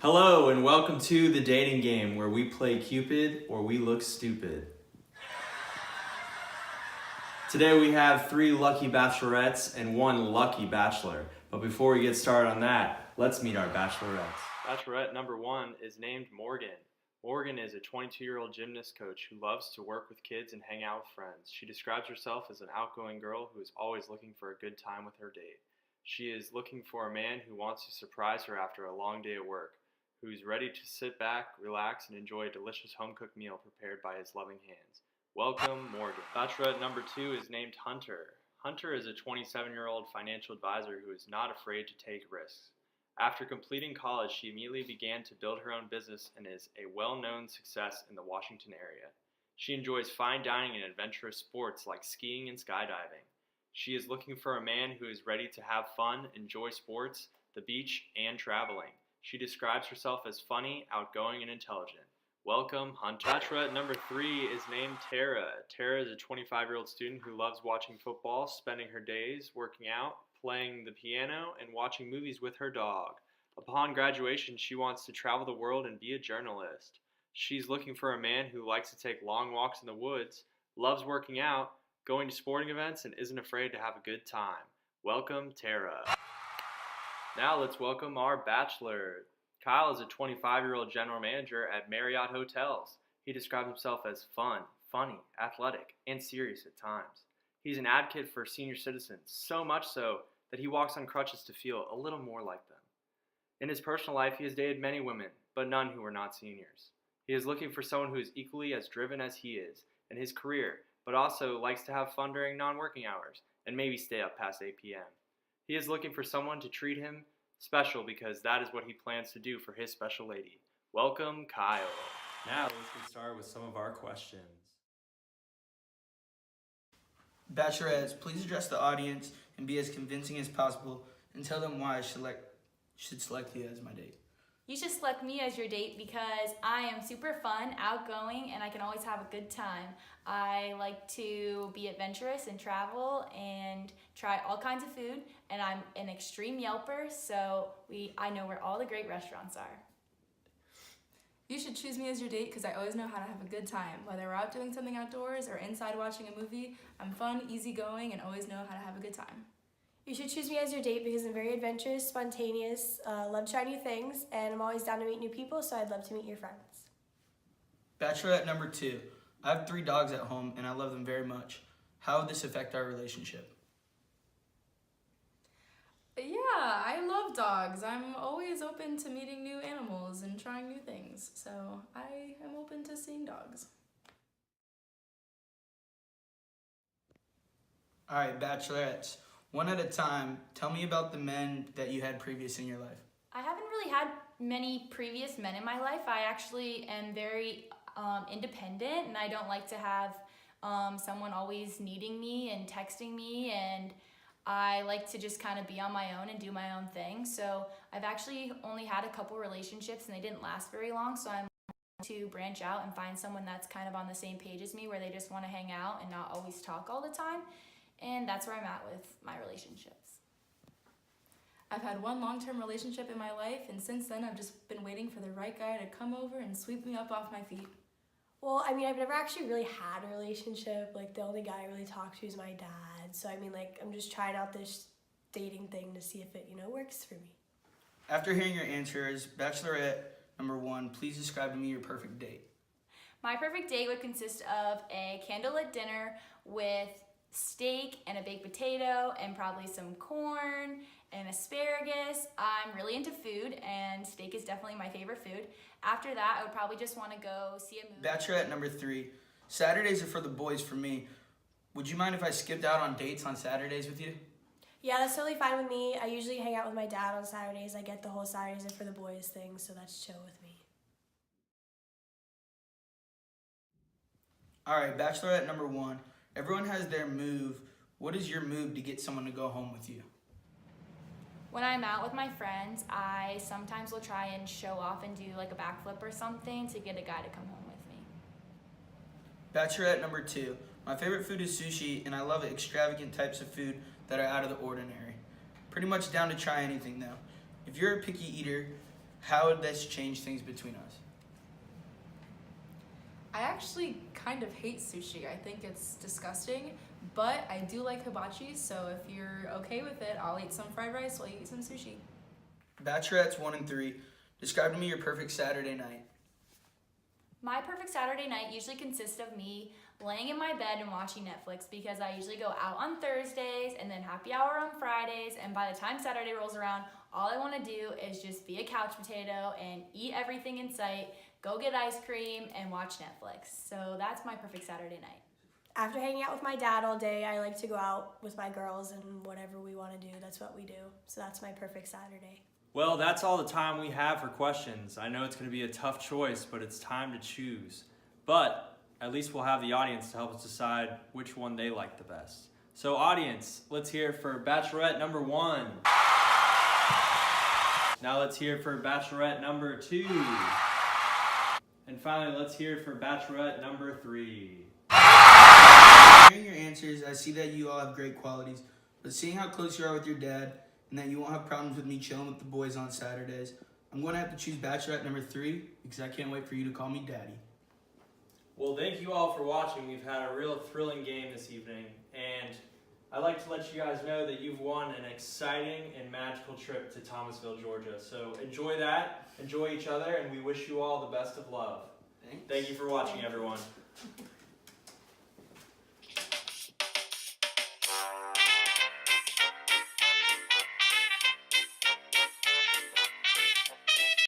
Hello and welcome to The Dating Game, where we play Cupid or we look stupid. Today we have 3 lucky bachelorettes and 1 lucky bachelor. But before we get started on that, let's meet our bachelorettes. Bachelorette number 1 is named Morgan. Morgan is a 22-year-old gymnast coach who loves to work with kids and hang out with friends. She describes herself as an outgoing girl who is always looking for a good time with her date. She is looking for a man who wants to surprise her after a long day at work, who's ready to sit back, relax, and enjoy a delicious home-cooked meal prepared by his loving hands. Welcome, Morgan. Bachelorette number 2 is named Hunter. Hunter is a 27-year-old financial advisor who is not afraid to take risks. After completing college, she immediately began to build her own business and is a well-known success in the Washington area. She enjoys fine dining and adventurous sports like skiing and skydiving. She is looking for a man who is ready to have fun, enjoy sports, the beach, and traveling. She describes herself as funny, outgoing, and intelligent. Welcome, Hunter. Bachelorette number 3 is named Tara. Tara is a 25-year-old student who loves watching football, spending her days working out, playing the piano, and watching movies with her dog. Upon graduation, she wants to travel the world and be a journalist. She's looking for a man who likes to take long walks in the woods, loves working out, going to sporting events, and isn't afraid to have a good time. Welcome, Tara. Now let's welcome our bachelor. Kyle is a 25-year-old general manager at Marriott Hotels. He describes himself as fun, funny, athletic, and serious at times. He's an advocate for senior citizens, so much so that he walks on crutches to feel a little more like them. In his personal life, he has dated many women, but none who are not seniors. He is looking for someone who is equally as driven as he is in his career, but also likes to have fun during non-working hours and maybe stay up past 8 p.m. He is looking for someone to treat him special because that is what he plans to do for his special lady. Welcome, Kyle. Now let's get started with some of our questions. Bachelorettes, please address the audience and be as convincing as possible and tell them why I should select you as my date. You should select me as your date because I am super fun, outgoing, and I can always have a good time. I like to be adventurous and travel and try all kinds of food, and I'm an extreme Yelper, so I know where all the great restaurants are. You should choose me as your date because I always know how to have a good time. Whether we're out doing something outdoors or inside watching a movie, I'm fun, easygoing, and always know how to have a good time. You should choose me as your date because I'm very adventurous, spontaneous, love to try new things, and I'm always down to meet new people, so I'd love to meet your friends. Bachelorette number 2. I have 3 dogs at home and I love them very much. How would this affect our relationship? Yeah, I love dogs. I'm always open to meeting new animals and trying new things, so I am open to seeing dogs. Alright, bachelorettes. One at a time, tell me about the men that you had previous in your life. I haven't really had many previous men in my life. I actually am very independent, and I don't like to have someone always needing me and texting me, and I like to just kind of be on my own and do my own thing. So I've actually only had a couple relationships and they didn't last very long, so I'm to branch out and find someone that's kind of on the same page as me, where they just want to hang out and not always talk all the time. And that's where I'm at with my relationships. I've had one long-term relationship in my life, and since then I've just been waiting for the right guy to come over and sweep me up off my feet. Well, I've never actually really had a relationship. The only guy I really talk to is my dad. So, I'm just trying out this dating thing to see if it, works for me. After hearing your answers, Bachelorette number 1, please describe to me your perfect date. My perfect date would consist of a candlelit dinner with steak and a baked potato and probably some corn and asparagus. I'm really into food, and steak is definitely my favorite food. After that, I would probably just want to go see a movie. Bachelorette number 3, Saturdays are for the boys for me. Would you mind if I skipped out on dates on Saturdays with you? Yeah, that's totally fine with me. I usually hang out with my dad on Saturdays. I get the whole Saturdays are for the boys thing, so that's chill with me. Alright, Bachelorette number 1. Everyone has their move. What is your move to get someone to go home with you? When I'm out with my friends, I sometimes will try and show off and do a backflip or something to get a guy to come home with me. Bachelorette number 2. My favorite food is sushi, and I love extravagant types of food that are out of the ordinary. Pretty much down to try anything though. If you're a picky eater, How would this change things between us? I actually kind of hate sushi. I think it's disgusting, but I do like hibachi, so if you're okay with it, I'll eat some fried rice while you eat some sushi. Bachelorettes 1 and 3. Describe to me your perfect Saturday night. My perfect Saturday night usually consists of me laying in my bed and watching Netflix because I usually go out on Thursdays and then happy hour on Fridays, and by the time Saturday rolls around, all I want to do is just be a couch potato and eat everything in sight, go get ice cream, and watch Netflix. So that's my perfect Saturday night. After hanging out with my dad all day, I like to go out with my girls and whatever we want to do, that's what we do. So that's my perfect Saturday. Well, that's all the time we have for questions. I know it's going to be a tough choice, but it's time to choose. But at least we'll have the audience to help us decide which one they like the best. So audience, let's hear it for Bachelorette number 1. Now let's hear it for Bachelorette number 2. And finally, let's hear it for Bachelorette number 3. Hearing your answers, I see that you all have great qualities, but seeing how close you are with your dad and that you won't have problems with me chilling with the boys on Saturdays, I'm going to have to choose Bachelorette number 3 because I can't wait for you to call me daddy. Well, thank you all for watching. We've had a real thrilling game this evening, and I'd like to let you guys know that you've won an exciting and magical trip to Thomasville, Georgia. So enjoy that, enjoy each other, and we wish you all the best of love. Thanks. Thank you for watching, everyone.